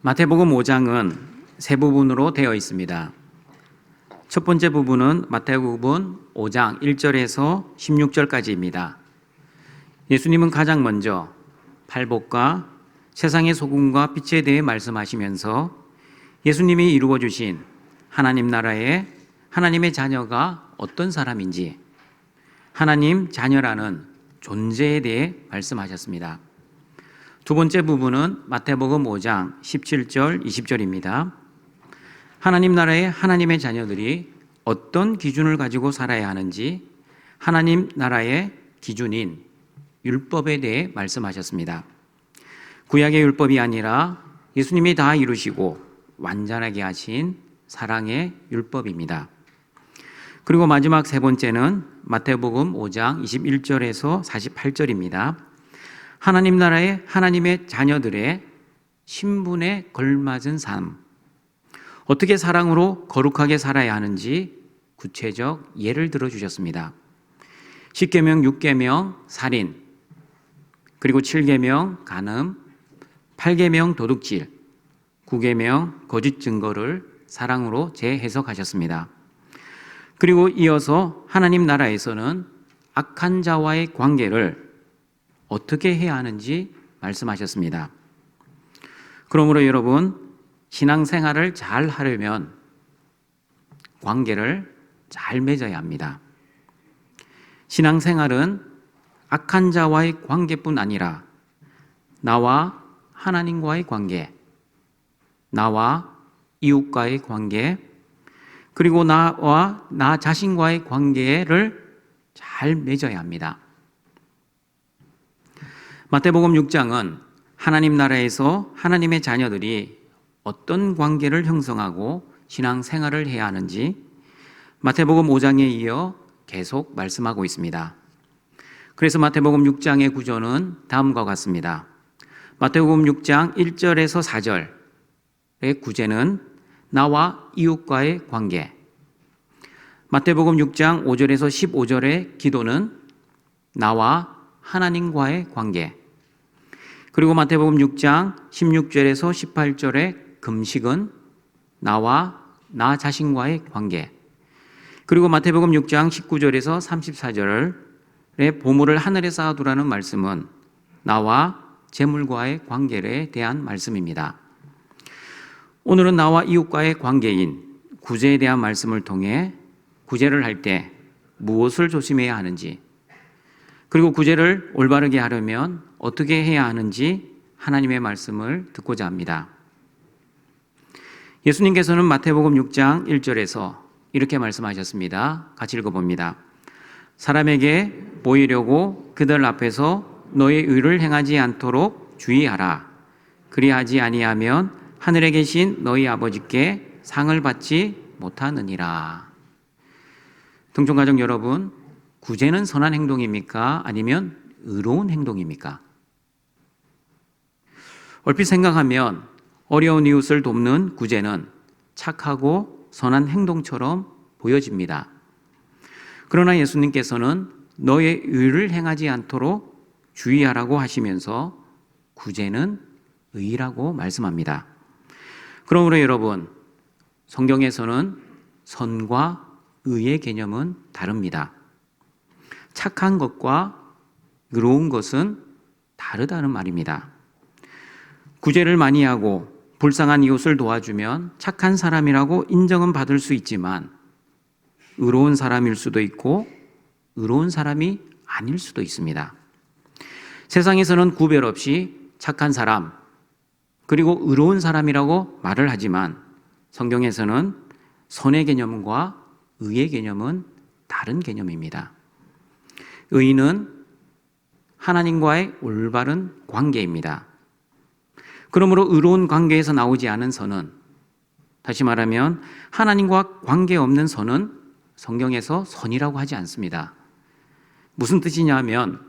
마태복음 5장은 세 부분으로 되어 있습니다. 첫 번째 부분은 마태복음 5장 1절에서 16절까지입니다. 예수님은 가장 먼저 팔복과 세상의 소금과 빛에 대해 말씀하시면서 예수님이 이루어 주신 하나님 나라의 하나님의 자녀가 어떤 사람인지, 하나님 자녀라는 존재에 대해 말씀하셨습니다. 두 번째 부분은 마태복음 5장 17절, 20절입니다. 하나님 나라의 하나님의 자녀들이 어떤 기준을 가지고 살아야 하는지, 하나님 나라의 기준인 율법에 대해 말씀하셨습니다. 구약의 율법이 아니라 예수님이 다 이루시고 완전하게 하신 사랑의 율법입니다. 그리고 마지막 세 번째는 마태복음 5장 21절에서 48절입니다. 하나님 나라의 하나님의 자녀들의 신분에 걸맞은 삶, 어떻게 사랑으로 거룩하게 살아야 하는지 구체적 예를 들어 주셨습니다. 10계명, 6계명 살인, 그리고 7계명 간음, 8계명 도둑질, 9계명 거짓 증거를 사랑으로 재해석하셨습니다. 그리고 이어서 하나님 나라에서는 악한 자와의 관계를 어떻게 해야 하는지 말씀하셨습니다. 그러므로 여러분, 신앙생활을 잘 하려면 관계를 잘 맺어야 합니다. 신앙생활은 악한 자와의 관계뿐 아니라 나와 하나님과의 관계, 나와 이웃과의 관계, 그리고 나와 나 자신과의 관계를 잘 맺어야 합니다. 마태복음 6장은 하나님 나라에서 하나님의 자녀들이 어떤 관계를 형성하고 신앙생활을 해야 하는지 마태복음 5장에 이어 계속 말씀하고 있습니다. 그래서 마태복음 6장의 구조는 다음과 같습니다. 마태복음 6장 1절에서 4절의 구제는 나와 이웃과의 관계, 마태복음 6장 5절에서 15절의 기도는 나와 하나님과의 관계, 그리고 마태복음 6장 16절에서 18절의 금식은 나와 나 자신과의 관계, 그리고 마태복음 6장 19절에서 34절의 보물을 하늘에 쌓아두라는 말씀은 나와 재물과의 관계에 대한 말씀입니다. 오늘은 나와 이웃과의 관계인 구제에 대한 말씀을 통해 구제를 할 때 무엇을 조심해야 하는지, 그리고 구제를 올바르게 하려면 어떻게 해야 하는지 하나님의 말씀을 듣고자 합니다. 예수님께서는 마태복음 6장 1절에서 이렇게 말씀하셨습니다. 같이 읽어봅니다. 사람에게 보이려고 그들 앞에서 너의 의를 행하지 않도록 주의하라. 그리하지 아니하면 하늘에 계신 너희 아버지께 상을 받지 못하느니라. 등촌가족 여러분, 구제는 선한 행동입니까? 아니면 의로운 행동입니까? 얼핏 생각하면 어려운 이웃을 돕는 구제는 착하고 선한 행동처럼 보여집니다. 그러나 예수님께서는 너의 의를 행하지 않도록 주의하라고 하시면서 구제는 의라고 말씀합니다. 그러므로 여러분, 성경에서는 선과 의의 개념은 다릅니다. 착한 것과 의로운 것은 다르다는 말입니다. 구제를 많이 하고 불쌍한 이웃을 도와주면 착한 사람이라고 인정은 받을 수 있지만 의로운 사람일 수도 있고 의로운 사람이 아닐 수도 있습니다. 세상에서는 구별 없이 착한 사람 그리고 의로운 사람이라고 말을 하지만 성경에서는 선의 개념과 의의 개념은 다른 개념입니다. 의는 하나님과의 올바른 관계입니다. 그러므로 의로운 관계에서 나오지 않은 선은, 다시 말하면 하나님과 관계없는 선은 성경에서 선이라고 하지 않습니다. 무슨 뜻이냐면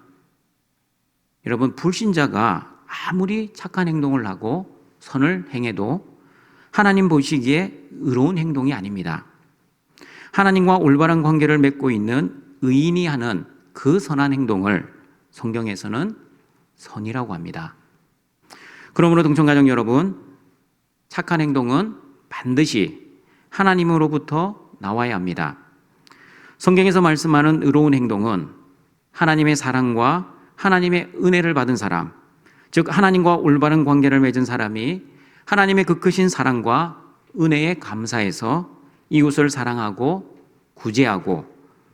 여러분, 불신자가 아무리 착한 행동을 하고 선을 행해도 하나님 보시기에 의로운 행동이 아닙니다. 하나님과 올바른 관계를 맺고 있는 의인이 하는 그 선한 행동을 성경에서는 선이라고 합니다. 그러므로 등촌가족 여러분, 착한 행동은 반드시 하나님으로부터 나와야 합니다. 성경에서 말씀하는 의로운 행동은 하나님의 사랑과 하나님의 은혜를 받은 사람, 즉 하나님과 올바른 관계를 맺은 사람이 하나님의 그 크신 사랑과 은혜에 감사해서 이웃을 사랑하고 구제하고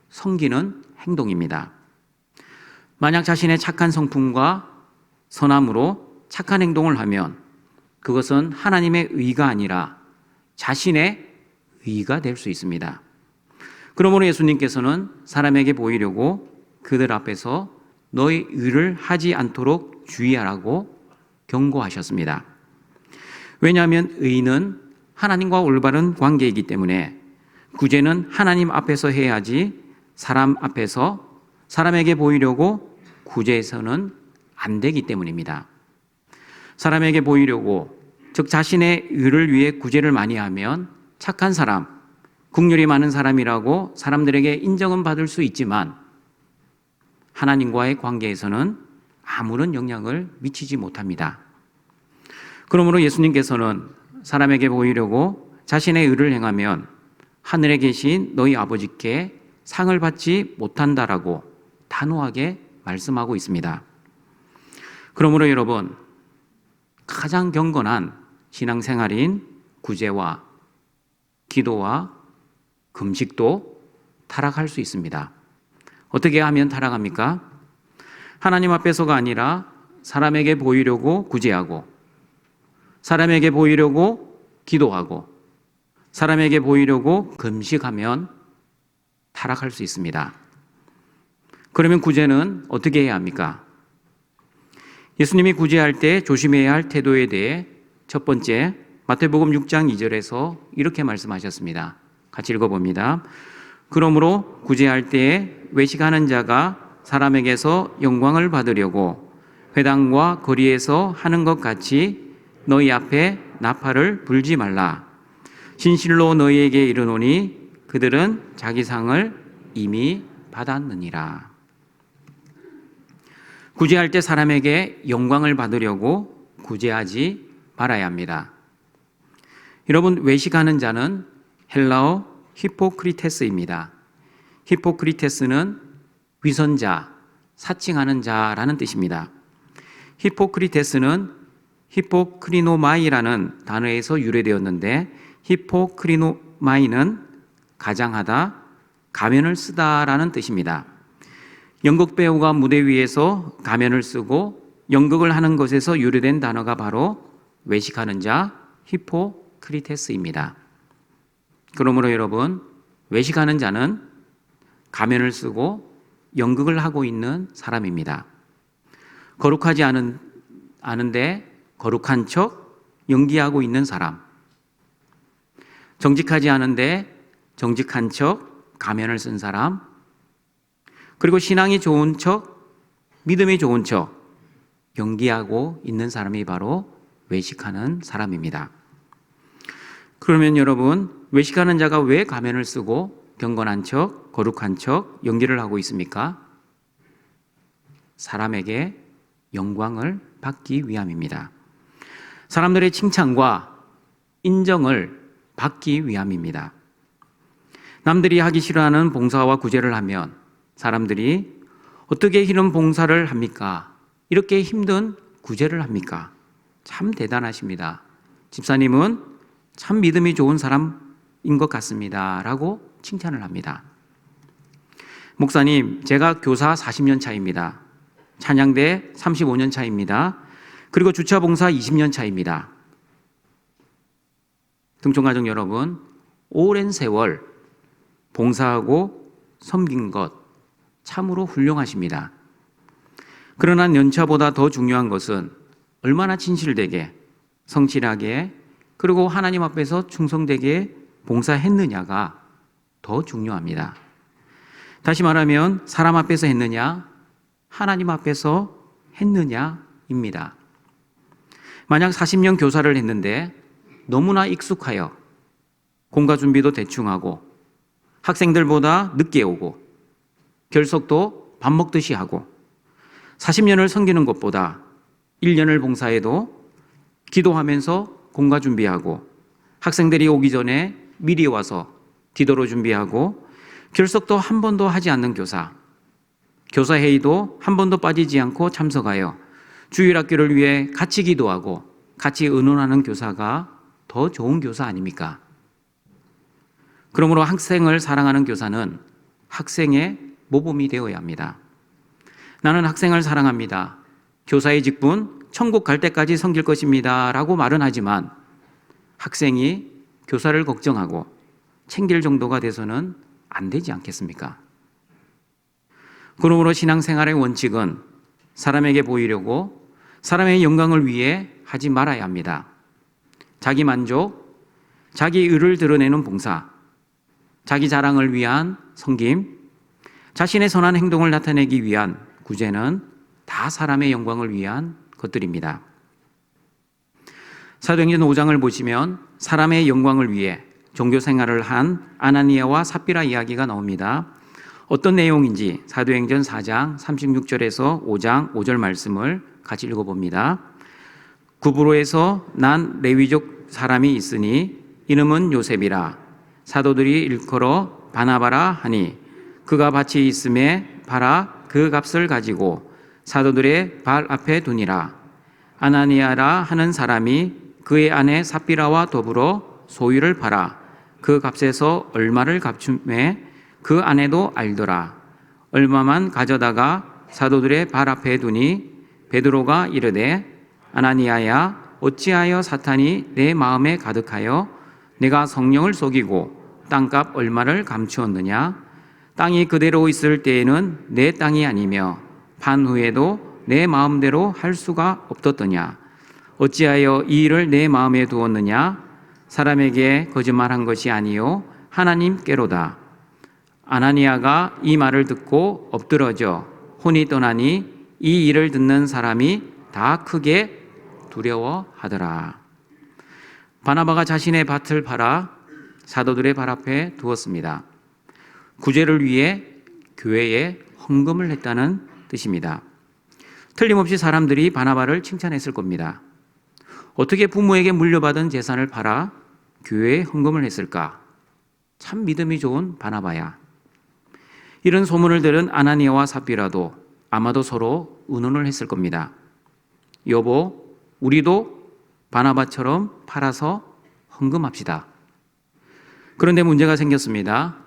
섬기는 행동입니다. 만약 자신의 착한 성품과 선함으로 착한 행동을 하면 그것은 하나님의 의가 아니라 자신의 의가 될 수 있습니다. 그러므로 예수님께서는 사람에게 보이려고 그들 앞에서 너의 의를 하지 않도록 주의하라고 경고하셨습니다. 왜냐하면 의는 하나님과 올바른 관계이기 때문에 구제는 하나님 앞에서 해야지 사람 앞에서 사람에게 보이려고 구제해서는 안 되기 때문입니다. 사람에게 보이려고, 즉 자신의 의를 위해 구제를 많이 하면 착한 사람, 국률이 많은 사람이라고 사람들에게 인정은 받을 수 있지만 하나님과의 관계에서는 아무런 영향을 미치지 못합니다. 그러므로 예수님께서는 사람에게 보이려고 자신의 의를 행하면 하늘에 계신 너희 아버지께 상을 받지 못한다라고 단호하게 말씀하고 있습니다. 그러므로 여러분, 가장 경건한 신앙생활인 구제와 기도와 금식도 타락할 수 있습니다. 어떻게 하면 타락합니까? 하나님 앞에서가 아니라 사람에게 보이려고 구제하고, 사람에게 보이려고 기도하고, 사람에게 보이려고 금식하면 타락할 수 있습니다. 그러면 구제는 어떻게 해야 합니까? 예수님이 구제할 때 조심해야 할 태도에 대해 첫 번째, 마태복음 6장 2절에서 이렇게 말씀하셨습니다. 같이 읽어봅니다. 그러므로 구제할 때에 외식하는 자가 사람에게서 영광을 받으려고 회당과 거리에서 하는 것 같이 너희 앞에 나팔을 불지 말라. 진실로 너희에게 이르노니 그들은 자기 상을 이미 받았느니라. 구제할 때 사람에게 영광을 받으려고 구제하지 말아야 합니다. 여러분, 외식하는 자는 헬라어 히포크리테스입니다. 히포크리테스는 위선자, 사칭하는 자라는 뜻입니다. 히포크리테스는 히포크리노마이라는 단어에서 유래되었는데 히포크리노마이는 가장하다, 가면을 쓰다라는 뜻입니다. 연극 배우가 무대 위에서 가면을 쓰고 연극을 하는 것에서 유래된 단어가 바로 외식하는 자, 히포크리테스입니다. 그러므로 여러분, 외식하는 자는 가면을 쓰고 연극을 하고 있는 사람입니다. 거룩하지 않은데 거룩한 척 연기하고 있는 사람, 정직하지 않은데 정직한 척 가면을 쓴 사람, 그리고 신앙이 좋은 척, 믿음이 좋은 척 연기하고 있는 사람이 바로 외식하는 사람입니다. 그러면 여러분, 외식하는 자가 왜 가면을 쓰고 경건한 척, 거룩한 척 연기를 하고 있습니까? 사람에게 영광을 받기 위함입니다. 사람들의 칭찬과 인정을 받기 위함입니다. 남들이 하기 싫어하는 봉사와 구제를 하면 사람들이 어떻게 이런 봉사를 합니까? 이렇게 힘든 구제를 합니까? 참 대단하십니다. 집사님은 참 믿음이 좋은 사람인 것 같습니다. 라고 칭찬을 합니다. 목사님, 제가 교사 40년 차입니다. 찬양대 35년 차입니다. 그리고 주차봉사 20년 차입니다. 등촌가족 여러분, 오랜 세월 봉사하고 섬긴 것 참으로 훌륭하십니다. 그러나 연차보다 더 중요한 것은 얼마나 진실되게, 성실하게, 그리고 하나님 앞에서 충성되게 봉사했느냐가 더 중요합니다. 다시 말하면 사람 앞에서 했느냐, 하나님 앞에서 했느냐입니다. 만약 40년 교사를 했는데 너무나 익숙하여 공과 준비도 대충 하고 학생들보다 늦게 오고 결석도 밥 먹듯이 하고 40년을 섬기는 것보다 1년을 봉사해도 기도하면서 공과 준비하고, 학생들이 오기 전에 미리 와서 디도로 준비하고, 결석도 한 번도 하지 않는 교사, 교사회의도 한 번도 빠지지 않고 참석하여 주일학교를 위해 같이 기도하고 같이 의논하는 교사가 더 좋은 교사 아닙니까? 그러므로 학생을 사랑하는 교사는 학생의 모범이 되어야 합니다. 나는 학생을 사랑합니다. 교사의 직분 천국 갈 때까지 섬길 것입니다 라고 말은 하지만 학생이 교사를 걱정하고 챙길 정도가 돼서는 안 되지 않겠습니까? 그러므로 신앙생활의 원칙은 사람에게 보이려고 사람의 영광을 위해 하지 말아야 합니다. 자기 만족, 자기 의를 드러내는 봉사, 자기 자랑을 위한 섬김, 자신의 선한 행동을 나타내기 위한 구제는 다 사람의 영광을 위한 것들입니다. 사도행전 5장을 보시면 사람의 영광을 위해 종교 생활을 한 아나니아와 삽비라 이야기가 나옵니다. 어떤 내용인지 사도행전 4장 36절에서 5장 5절 말씀을 같이 읽어봅니다. 구브로에서 난 레위족 사람이 있으니 이름은 요셉이라. 사도들이 일컬어 바나바라 하니 그가 밭이 있음에 팔아 그 값을 가지고 사도들의 발 앞에 두니라. 아나니아라 하는 사람이 그의 아내 삽비라와 더불어 소유를 팔아 그 값에서 얼마를 갚춤에 그 아내도 알더라. 얼마만 가져다가 사도들의 발 앞에 두니 베드로가 이르되 아나니아야 어찌하여 사탄이 내 마음에 가득하여 내가 성령을 속이고 땅값 얼마를 감추었느냐. 땅이 그대로 있을 때에는 내 땅이 아니며 판 후에도 내 마음대로 할 수가 없었더냐. 어찌하여 이 일을 내 마음에 두었느냐. 사람에게 거짓말한 것이 아니요 하나님께로다. 아나니아가 이 말을 듣고 엎드러져 혼이 떠나니 이 일을 듣는 사람이 다 크게 두려워하더라. 바나바가 자신의 밭을 팔아 사도들의 발 앞에 두었습니다. 구제를 위해 교회에 헌금을 했다는 뜻입니다. 틀림없이 사람들이 바나바를 칭찬했을 겁니다. 어떻게 부모에게 물려받은 재산을 팔아 교회에 헌금을 했을까? 참 믿음이 좋은 바나바야. 이런 소문을 들은 아나니아와 삽비라도 아마도 서로 의논을 했을 겁니다. 여보, 우리도 바나바처럼 팔아서 헌금합시다. 그런데 문제가 생겼습니다.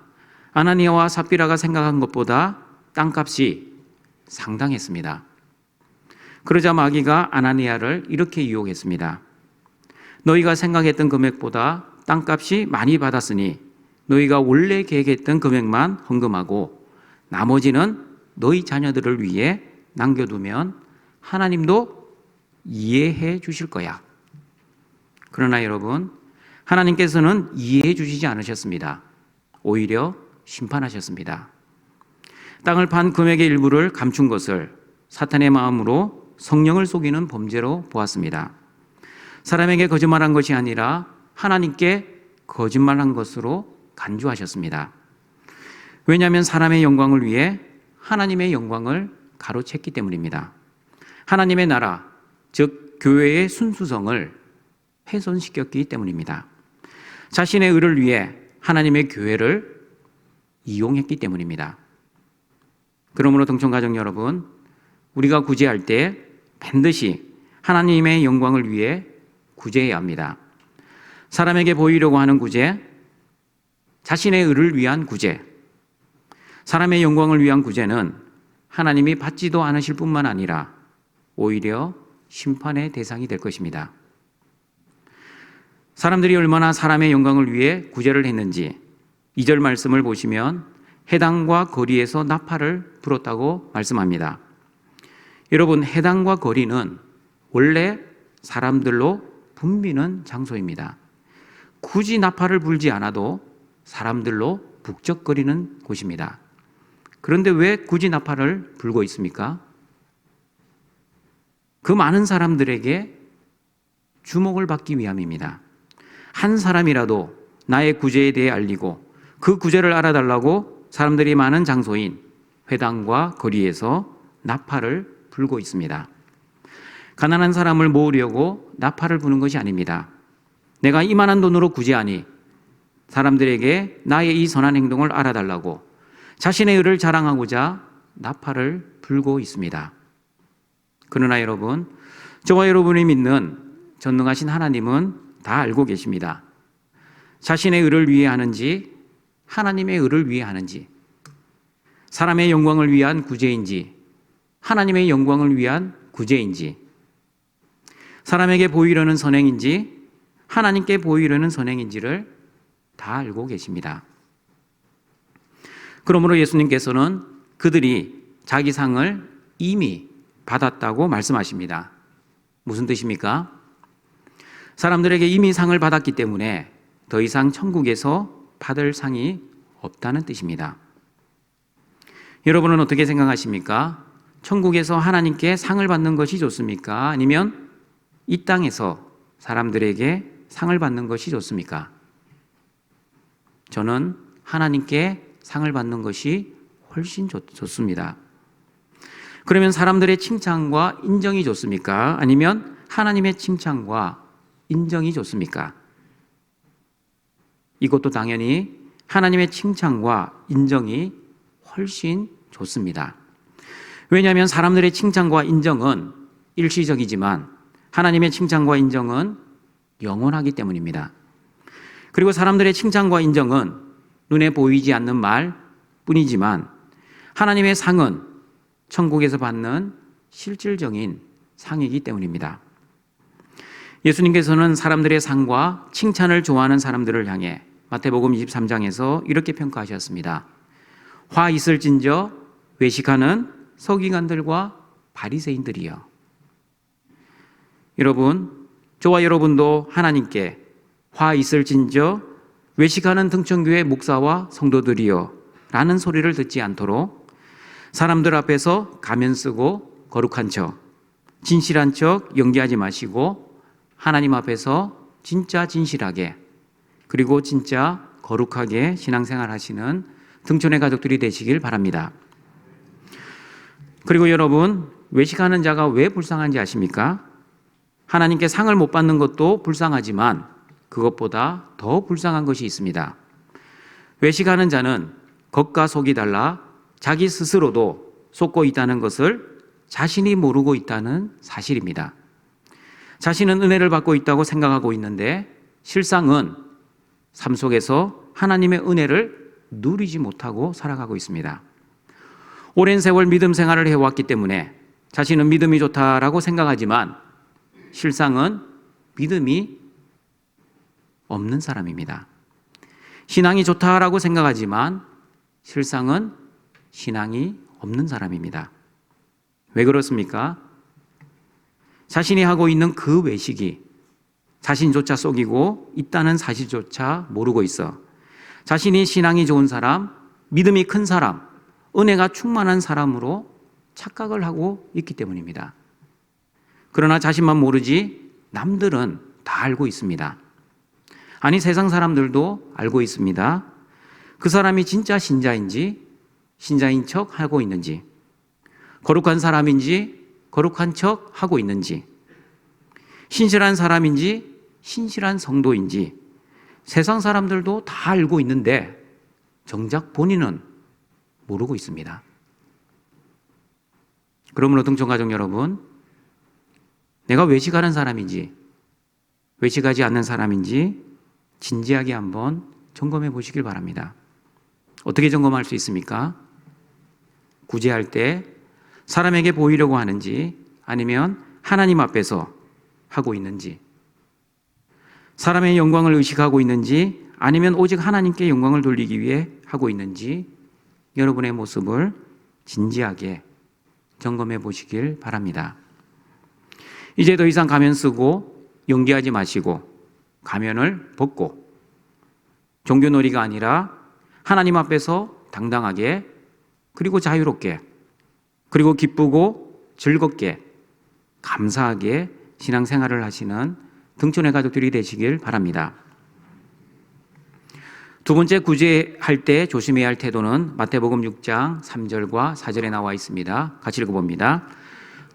아나니아와 삽비라가 생각한 것보다 땅값이 상당했습니다. 그러자 마귀가 아나니아를 이렇게 유혹했습니다. 너희가 생각했던 금액보다 땅값이 많이 받았으니 너희가 원래 계획했던 금액만 헌금하고 나머지는 너희 자녀들을 위해 남겨두면 하나님도 이해해 주실 거야. 그러나 여러분, 하나님께서는 이해해 주시지 않으셨습니다. 오히려 심판하셨습니다. 땅을 판 금액의 일부를 감춘 것을 사탄의 마음으로 성령을 속이는 범죄로 보았습니다. 사람에게 거짓말한 것이 아니라 하나님께 거짓말한 것으로 간주하셨습니다. 왜냐하면 사람의 영광을 위해 하나님의 영광을 가로챘기 때문입니다. 하나님의 나라, 즉 교회의 순수성을 훼손시켰기 때문입니다. 자신의 의를 위해 하나님의 교회를 이용했기 때문입니다. 그러므로 동청가족 여러분, 우리가 구제할 때 반드시 하나님의 영광을 위해 구제해야 합니다. 사람에게 보이려고 하는 구제, 자신의 의를 위한 구제, 사람의 영광을 위한 구제는 하나님이 받지도 않으실 뿐만 아니라 오히려 심판의 대상이 될 것입니다. 사람들이 얼마나 사람의 영광을 위해 구제를 했는지 2절 말씀을 보시면 해당과 거리에서 나팔을 불었다고 말씀합니다. 여러분, 해당과 거리는 원래 사람들로 붐비는 장소입니다. 굳이 나팔을 불지 않아도 사람들로 북적거리는 곳입니다. 그런데 왜 굳이 나팔을 불고 있습니까? 그 많은 사람들에게 주목을 받기 위함입니다. 한 사람이라도 나의 구제에 대해 알리고 그 구제를 알아달라고 사람들이 많은 장소인 회당과 거리에서 나팔을 불고 있습니다. 가난한 사람을 모으려고 나팔을 부는 것이 아닙니다. 내가 이만한 돈으로 구제하니 사람들에게 나의 이 선한 행동을 알아달라고 자신의 의를 자랑하고자 나팔을 불고 있습니다. 그러나 여러분, 저와 여러분이 믿는 전능하신 하나님은 다 알고 계십니다. 자신의 의를 위해 하는지 하나님의 의를 위해 하는지, 사람의 영광을 위한 구제인지 하나님의 영광을 위한 구제인지, 사람에게 보이려는 선행인지 하나님께 보이려는 선행인지를 다 알고 계십니다. 그러므로 예수님께서는 그들이 자기 상을 이미 받았다고 말씀하십니다. 무슨 뜻입니까? 사람들에게 이미 상을 받았기 때문에 더 이상 천국에서 받을 상이 없다는 뜻입니다. 여러분은 어떻게 생각하십니까? 천국에서 하나님께 상을 받는 것이 좋습니까? 아니면 이 땅에서 사람들에게 상을 받는 것이 좋습니까? 저는 하나님께 상을 받는 것이 훨씬 좋습니다. 그러면 사람들의 칭찬과 인정이 좋습니까? 아니면 하나님의 칭찬과 인정이 좋습니까? 이것도 당연히 하나님의 칭찬과 인정이 훨씬 좋습니다. 왜냐하면 사람들의 칭찬과 인정은 일시적이지만 하나님의 칭찬과 인정은 영원하기 때문입니다. 그리고 사람들의 칭찬과 인정은 눈에 보이지 않는 말 뿐이지만 하나님의 상은 천국에서 받는 실질적인 상이기 때문입니다. 예수님께서는 사람들의 상과 칭찬을 좋아하는 사람들을 향해 마태복음 23장에서 이렇게 평가하셨습니다. 화 있을진저 외식하는 서기관들과 바리새인들이여. 여러분, 저와 여러분도 하나님께 화 있을진저 외식하는 등천교회 목사와 성도들이여 라는 소리를 듣지 않도록 사람들 앞에서 가면 쓰고 거룩한 척, 진실한 척 연기하지 마시고 하나님 앞에서 진짜 진실하게 그리고 진짜 거룩하게 신앙생활 하시는 등촌의 가족들이 되시길 바랍니다. 그리고 여러분, 외식하는 자가 왜 불쌍한지 아십니까? 하나님께 상을 못 받는 것도 불쌍하지만 그것보다 더 불쌍한 것이 있습니다. 외식하는 자는 겉과 속이 달라 자기 스스로도 속고 있다는 것을 자신이 모르고 있다는 사실입니다. 자신은 은혜를 받고 있다고 생각하고 있는데 실상은 삶 속에서 하나님의 은혜를 누리지 못하고 살아가고 있습니다. 오랜 세월 믿음 생활을 해왔기 때문에 자신은 믿음이 좋다라고 생각하지만 실상은 믿음이 없는 사람입니다. 신앙이 좋다라고 생각하지만 실상은 신앙이 없는 사람입니다. 왜 그렇습니까? 자신이 하고 있는 그 외식이 자신조차 속이고 있다는 사실조차 모르고 있어 자신이 신앙이 좋은 사람, 믿음이 큰 사람, 은혜가 충만한 사람으로 착각을 하고 있기 때문입니다. 그러나 자신만 모르지 남들은 다 알고 있습니다. 아니, 세상 사람들도 알고 있습니다. 그 사람이 진짜 신자인지 신자인 척 하고 있는지, 거룩한 사람인지 거룩한 척 하고 있는지, 신실한 사람인지 신실한 성도인지 세상 사람들도 다 알고 있는데 정작 본인은 모르고 있습니다. 그러므로 등촌가족 여러분, 내가 외식하는 사람인지 외식하지 않는 사람인지 진지하게 한번 점검해 보시길 바랍니다. 어떻게 점검할 수 있습니까? 구제할 때 사람에게 보이려고 하는지 아니면 하나님 앞에서 하고 있는지, 사람의 영광을 의식하고 있는지 아니면 오직 하나님께 영광을 돌리기 위해 하고 있는지 여러분의 모습을 진지하게 점검해 보시길 바랍니다. 이제 더 이상 가면 쓰고 연기하지 마시고 가면을 벗고 종교놀이가 아니라 하나님 앞에서 당당하게 그리고 자유롭게 그리고 기쁘고 즐겁게 감사하게 신앙생활을 하시는 등촌의 가족들이 되시길 바랍니다. 두 번째, 구제할 때 조심해야 할 태도는 마태복음 6장 3절과 4절에 나와 있습니다. 같이 읽어봅니다.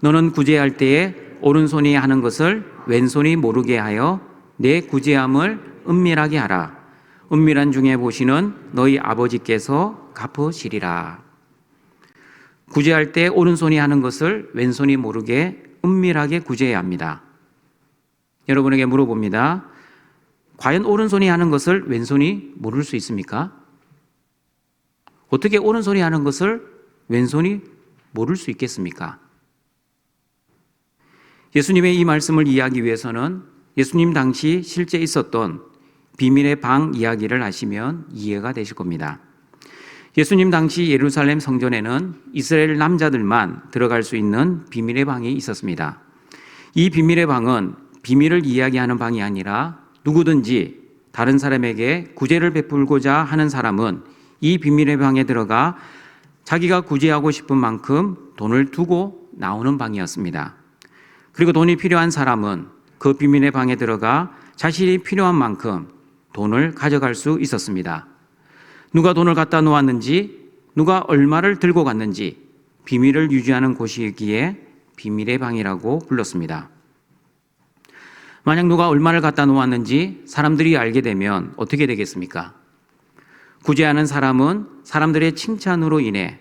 너는 구제할 때에 오른손이 하는 것을 왼손이 모르게 하여 내 구제함을 은밀하게 하라. 은밀한 중에 보시는 너희 아버지께서 갚으시리라. 구제할 때 오른손이 하는 것을 왼손이 모르게 은밀하게 구제해야 합니다. 여러분에게 물어봅니다. 과연 오른손이 하는 것을 왼손이 모를 수 있습니까? 어떻게 오른손이 하는 것을 왼손이 모를 수 있겠습니까? 예수님의 이 말씀을 이해하기 위해서는 예수님 당시 실제 있었던 비밀의 방 이야기를 하시면 이해가 되실 겁니다. 예수님 당시 예루살렘 성전에는 이스라엘 남자들만 들어갈 수 있는 비밀의 방이 있었습니다. 이 비밀의 방은 비밀을 이야기하는 방이 아니라 누구든지 다른 사람에게 구제를 베풀고자 하는 사람은 이 비밀의 방에 들어가 자기가 구제하고 싶은 만큼 돈을 두고 나오는 방이었습니다. 그리고 돈이 필요한 사람은 그 비밀의 방에 들어가 자신이 필요한 만큼 돈을 가져갈 수 있었습니다. 누가 돈을 갖다 놓았는지, 누가 얼마를 들고 갔는지 비밀을 유지하는 곳이기에 비밀의 방이라고 불렀습니다. 만약 누가 얼마를 갖다 놓았는지 사람들이 알게 되면 어떻게 되겠습니까? 구제하는 사람은 사람들의 칭찬으로 인해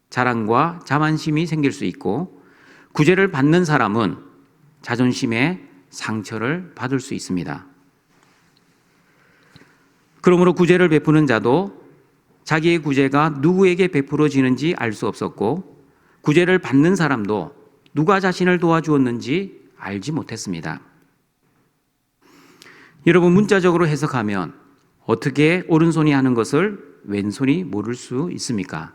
자랑과 자만심이 생길 수 있고, 구제를 받는 사람은 자존심에 상처를 받을 수 있습니다. 그러므로 구제를 베푸는 자도 자기의 구제가 누구에게 베풀어지는지 알 수 없었고, 구제를 받는 사람도 누가 자신을 도와주었는지 알지 못했습니다. 여러분, 문자적으로 해석하면 어떻게 오른손이 하는 것을 왼손이 모를 수 있습니까?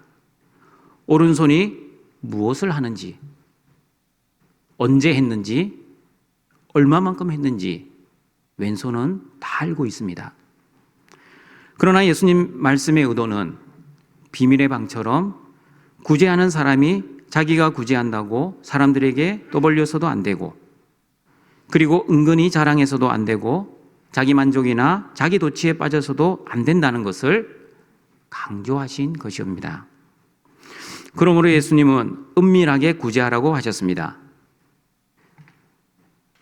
오른손이 무엇을 하는지, 언제 했는지, 얼마만큼 했는지 왼손은 다 알고 있습니다. 그러나 예수님 말씀의 의도는 비밀의 방처럼 구제하는 사람이 자기가 구제한다고 사람들에게 떠벌려서도 안 되고, 그리고 은근히 자랑해서도 안 되고, 자기 만족이나 자기 도취에 빠져서도 안 된다는 것을 강조하신 것입니다. 그러므로 예수님은 은밀하게 구제하라고 하셨습니다.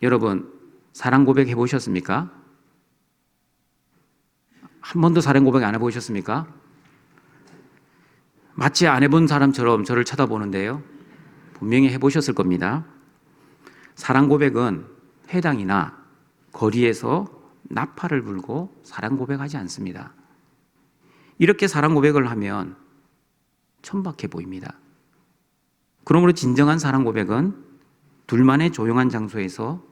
여러분, 사랑 고백 해보셨습니까? 한 번도 사랑 고백 안 해보셨습니까? 마치 안 해본 사람처럼 저를 쳐다보는데요. 분명히 해보셨을 겁니다. 사랑 고백은 회당이나 거리에서 나팔을 불고 사랑 고백하지 않습니다. 이렇게 사랑 고백을 하면 천박해 보입니다. 그러므로 진정한 사랑 고백은 둘만의 조용한 장소에서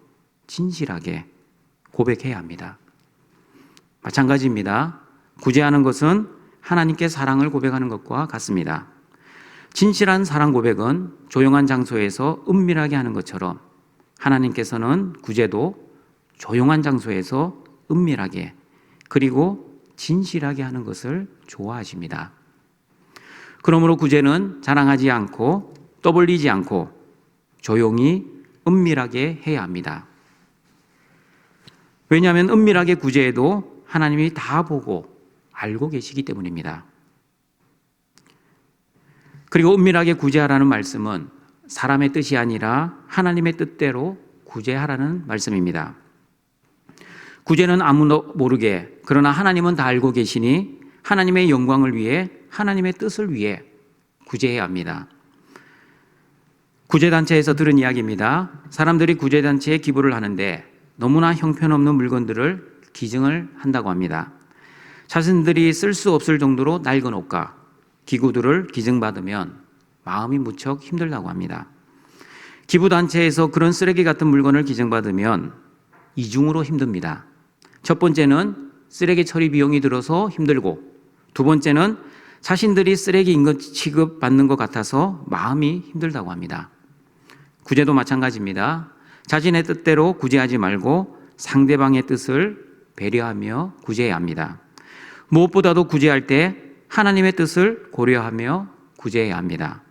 진실하게 고백해야 합니다. 마찬가지입니다. 구제하는 것은 하나님께 사랑을 고백하는 것과 같습니다. 진실한 사랑 고백은 조용한 장소에서 은밀하게 하는 것처럼 하나님께서는 구제도 조용한 장소에서 은밀하게 그리고 진실하게 하는 것을 좋아하십니다. 그러므로 구제는 자랑하지 않고 떠벌리지 않고 조용히 은밀하게 해야 합니다. 왜냐하면 은밀하게 구제해도 하나님이 다 보고 알고 계시기 때문입니다. 그리고 은밀하게 구제하라는 말씀은 사람의 뜻이 아니라 하나님의 뜻대로 구제하라는 말씀입니다. 구제는 아무도 모르게, 그러나 하나님은 다 알고 계시니 하나님의 영광을 위해, 하나님의 뜻을 위해 구제해야 합니다. 구제단체에서 들은 이야기입니다. 사람들이 구제단체에 기부를 하는데 너무나 형편없는 물건들을 기증을 한다고 합니다. 자신들이 쓸 수 없을 정도로 낡은 옷과 기구들을 기증받으면 마음이 무척 힘들다고 합니다. 기부단체에서 그런 쓰레기 같은 물건을 기증받으면 이중으로 힘듭니다. 첫 번째는 쓰레기 처리 비용이 들어서 힘들고, 두 번째는 자신들이 쓰레기인 것 취급받는 것 같아서 마음이 힘들다고 합니다. 구제도 마찬가지입니다. 자신의 뜻대로 구제하지 말고 상대방의 뜻을 배려하며 구제해야 합니다. 무엇보다도 구제할 때 하나님의 뜻을 고려하며 구제해야 합니다.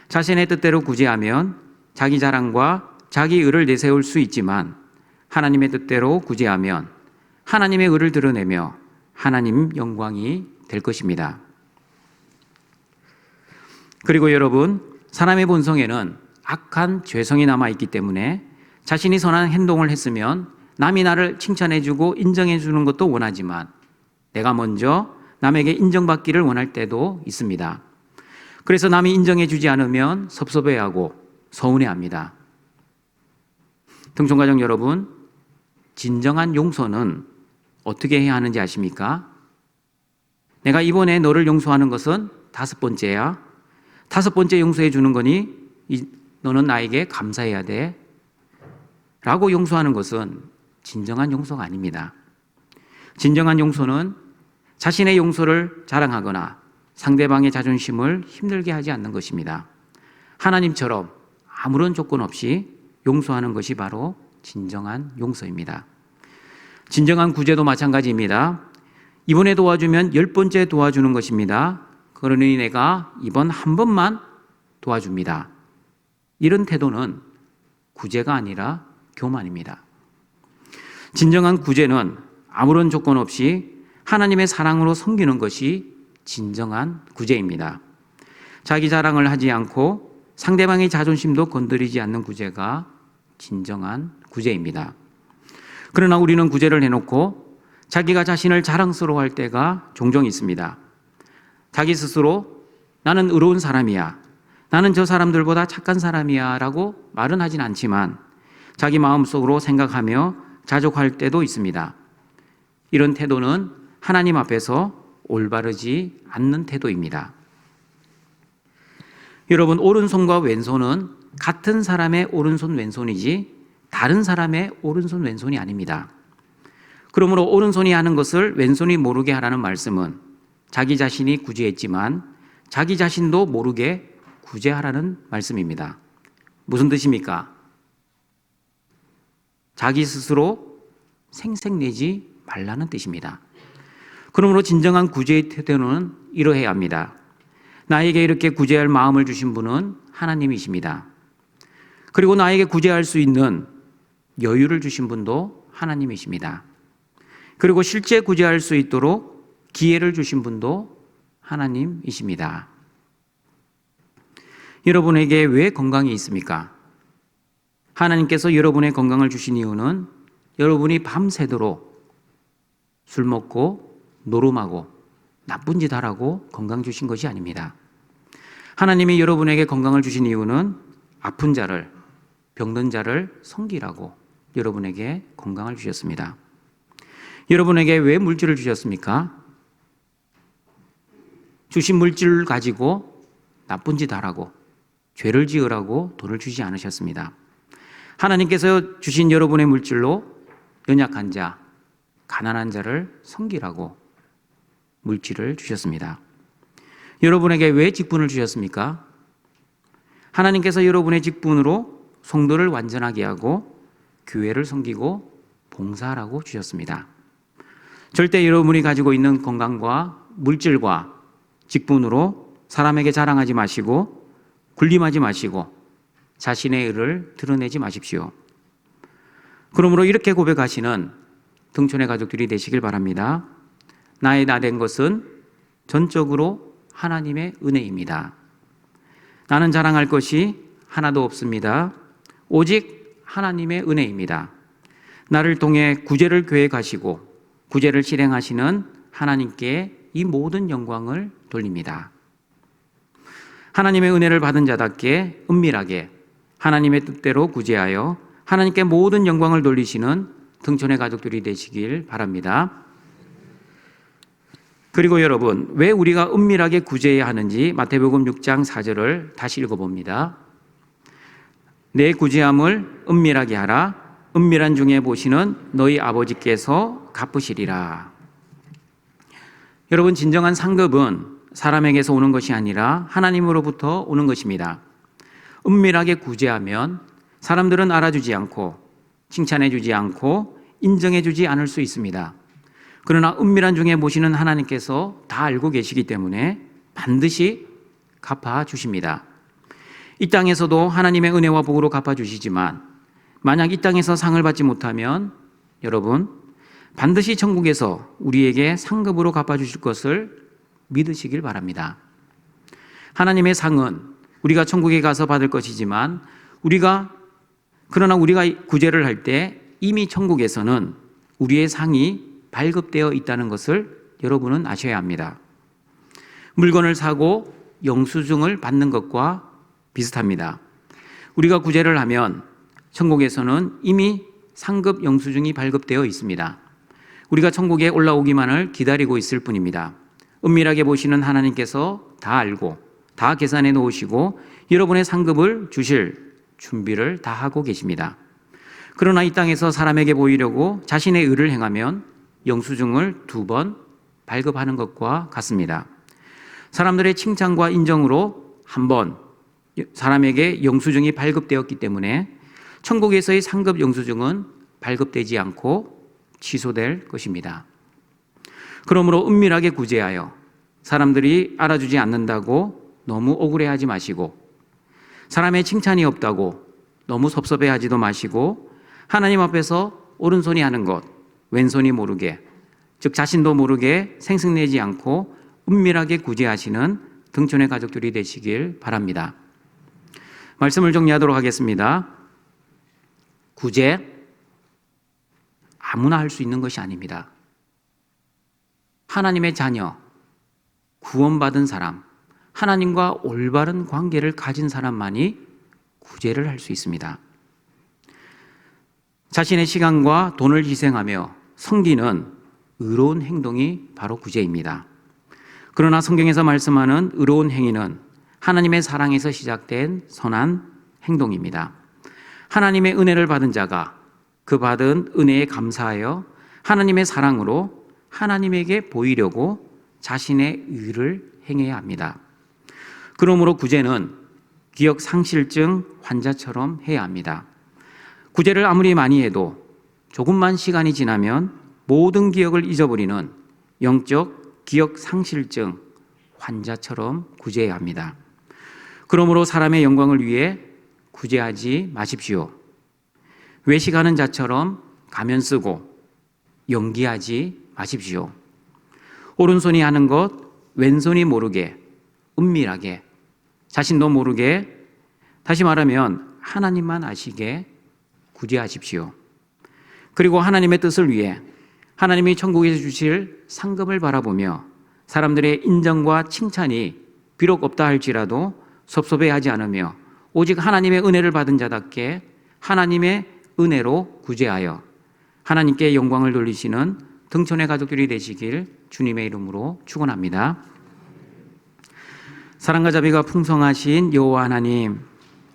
자신의 뜻대로 구제하면 자기 자랑과 자기 의를 내세울 수 있지만, 하나님의 뜻대로 구제하면 하나님의 의를 드러내며 하나님 영광이 될 것입니다. 그리고 여러분, 사람의 본성에는 악한 죄성이 남아있기 때문에 자신이 선한 행동을 했으면 남이 나를 칭찬해주고 인정해주는 것도 원하지만 내가 먼저 남에게 인정받기를 원할 때도 있습니다. 그래서 남이 인정해주지 않으면 섭섭해하고 서운해합니다. 등촌가족 여러분, 진정한 용서는 어떻게 해야 하는지 아십니까? 내가 이번에 너를 용서하는 것은 5번째야. 5번째 용서해 주는 거니 너는 나에게 감사해야 돼. 라고 용서하는 것은 진정한 용서가 아닙니다. 진정한 용서는 자신의 용서를 자랑하거나 상대방의 자존심을 힘들게 하지 않는 것입니다. 하나님처럼 아무런 조건 없이 용서하는 것이 바로 진정한 용서입니다. 진정한 구제도 마찬가지입니다. 이번에 도와주면 10번째 도와주는 것입니다. 그러니 내가 이번 한 번만 도와줍니다. 이런 태도는 구제가 아니라 교만입니다. 진정한 구제는 아무런 조건 없이 하나님의 사랑으로 섬기는 것이 진정한 구제입니다. 자기 자랑을 하지 않고 상대방의 자존심도 건드리지 않는 구제가 진정한 구제입니다. 그러나 우리는 구제를 해놓고 자기가 자신을 자랑스러워할 때가 종종 있습니다. 자기 스스로 나는 의로운 사람이야, 나는 저 사람들보다 착한 사람이야 라고 말은 하진 않지만 자기 마음속으로 생각하며 자족할 때도 있습니다. 이런 태도는 하나님 앞에서 올바르지 않는 태도입니다. 여러분, 오른손과 왼손은 같은 사람의 오른손 왼손이지 다른 사람의 오른손 왼손이 아닙니다. 그러므로 오른손이 하는 것을 왼손이 모르게 하라는 말씀은 자기 자신이 구제했지만 자기 자신도 모르게 구제하라는 말씀입니다. 무슨 뜻입니까? 자기 스스로 생색내지 말라는 뜻입니다. 그러므로 진정한 구제의 태도는 이러해야 합니다. 나에게 이렇게 구제할 마음을 주신 분은 하나님이십니다. 그리고 나에게 구제할 수 있는 여유를 주신 분도 하나님이십니다. 그리고 실제 구제할 수 있도록 기회를 주신 분도 하나님이십니다. 여러분에게 왜 건강이 있습니까? 하나님께서 여러분의 건강을 주신 이유는 여러분이 밤새도록 술 먹고 노름하고 나쁜 짓 하라고 건강 주신 것이 아닙니다. 하나님이 여러분에게 건강을 주신 이유는 아픈 자를, 병든 자를 섬기라고 여러분에게 건강을 주셨습니다. 여러분에게 왜 물질을 주셨습니까? 주신 물질을 가지고 나쁜 짓 하라고, 죄를 지으라고 돈을 주지 않으셨습니다. 하나님께서 주신 여러분의 물질로 연약한 자, 가난한 자를 섬기라고 물질을 주셨습니다. 여러분에게 왜 직분을 주셨습니까? 하나님께서 여러분의 직분으로 성도를 완전하게 하고 교회를 섬기고 봉사하라고 주셨습니다. 절대 여러분이 가지고 있는 건강과 물질과 직분으로 사람에게 자랑하지 마시고 군림하지 마시고 자신의 의를 드러내지 마십시오. 그러므로 이렇게 고백하시는 등촌의 가족들이 되시길 바랍니다. 나의 나 된 것은 전적으로 하나님의 은혜입니다. 나는 자랑할 것이 하나도 없습니다. 오직 하나님의 은혜입니다. 나를 통해 구제를 계획하시고 구제를 실행하시는 하나님께 이 모든 영광을 돌립니다. 하나님의 은혜를 받은 자답게 은밀하게 하나님의 뜻대로 구제하여 하나님께 모든 영광을 돌리시는 등촌의 가족들이 되시길 바랍니다. 그리고 여러분, 왜 우리가 은밀하게 구제해야 하는지 마태복음 6장 4절을 다시 읽어봅니다. 내 구제함을 은밀하게 하라. 은밀한 중에 보시는 너희 아버지께서 갚으시리라. 여러분, 진정한 상급은 사람에게서 오는 것이 아니라 하나님으로부터 오는 것입니다. 은밀하게 구제하면 사람들은 알아주지 않고 칭찬해주지 않고 인정해주지 않을 수 있습니다. 그러나 은밀한 중에 보시는 하나님께서 다 알고 계시기 때문에 반드시 갚아주십니다. 이 땅에서도 하나님의 은혜와 복으로 갚아주시지만 만약 이 땅에서 상을 받지 못하면 여러분 반드시 천국에서 우리에게 상급으로 갚아주실 것을 믿으시길 바랍니다. 하나님의 상은 우리가 천국에 가서 받을 것이지만 그러나 우리가 구제를 할 때 이미 천국에서는 우리의 상이 발급되어 있다는 것을 여러분은 아셔야 합니다. 물건을 사고 영수증을 받는 것과 비슷합니다. 우리가 구제를 하면 천국에서는 이미 상급 영수증이 발급되어 있습니다. 우리가 천국에 올라오기만을 기다리고 있을 뿐입니다. 은밀하게 보시는 하나님께서 다 알고 다 계산해 놓으시고 여러분의 상급을 주실 준비를 다 하고 계십니다. 그러나 이 땅에서 사람에게 보이려고 자신의 의를 행하면 영수증을 2번 발급하는 것과 같습니다. 사람들의 칭찬과 인정으로 한 번 사람에게 영수증이 발급되었기 때문에 천국에서의 상급 영수증은 발급되지 않고 취소될 것입니다. 그러므로 은밀하게 구제하여 사람들이 알아주지 않는다고 너무 억울해하지 마시고, 사람의 칭찬이 없다고 너무 섭섭해하지도 마시고, 하나님 앞에서 오른손이 하는 것 왼손이 모르게, 즉 자신도 모르게 생색내지 않고 은밀하게 구제하시는 등촌의 가족들이 되시길 바랍니다. 말씀을 정리하도록 하겠습니다. 구제, 아무나 할 수 있는 것이 아닙니다. 하나님의 자녀, 구원받은 사람, 하나님과 올바른 관계를 가진 사람만이 구제를 할 수 있습니다. 자신의 시간과 돈을 희생하며 섬기는 의로운 행동이 바로 구제입니다. 그러나 성경에서 말씀하는 의로운 행위는 하나님의 사랑에서 시작된 선한 행동입니다. 하나님의 은혜를 받은 자가 그 받은 은혜에 감사하여 하나님의 사랑으로 하나님에게 보이려고 자신의 의를 행해야 합니다. 그러므로 구제는 기억 상실증 환자처럼 해야 합니다. 구제를 아무리 많이 해도 조금만 시간이 지나면 모든 기억을 잊어버리는 영적 기억 상실증 환자처럼 구제해야 합니다. 그러므로 사람의 영광을 위해 구제하지 마십시오. 외식하는 자처럼 가면 쓰고 연기하지 마십시오. 오른손이 하는 것 왼손이 모르게 은밀하게 자신도 모르게, 다시 말하면 하나님만 아시게 구제하십시오. 그리고 하나님의 뜻을 위해 하나님이 천국에서 주실 상급을 바라보며 사람들의 인정과 칭찬이 비록 없다 할지라도 섭섭해하지 않으며 오직 하나님의 은혜를 받은 자답게 하나님의 은혜로 구제하여 하나님께 영광을 돌리시는 등촌의 가족들이 되시길 주님의 이름으로 축원합니다. 사랑과 자비가 풍성하신 여호와 하나님,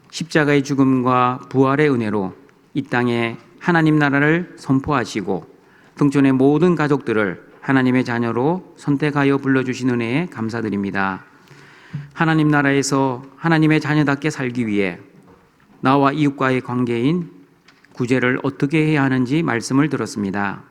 십자가의 죽음과 부활의 은혜로 이 땅에 하나님 나라를 선포하시고 등촌의 모든 가족들을 하나님의 자녀로 선택하여 불러주신 은혜에 감사드립니다. 하나님 나라에서 하나님의 자녀답게 살기 위해 나와 이웃과의 관계인 구제를 어떻게 해야 하는지 말씀을 들었습니다.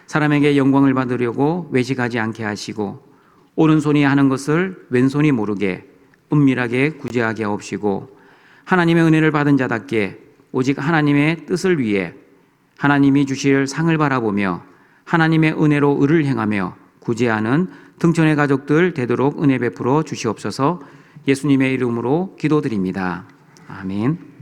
사람에게 영광을 받으려고 외식하지 않게 하시고 오른손이 하는 것을 왼손이 모르게 은밀하게 구제하게 하옵시고 하나님의 은혜를 받은 자답게 오직 하나님의 뜻을 위해 하나님이 주실 상을 바라보며 하나님의 은혜로 의를 행하며 구제하는 등촌의 가족들 되도록 은혜 베풀어 주시옵소서. 예수님의 이름으로 기도드립니다. 아멘.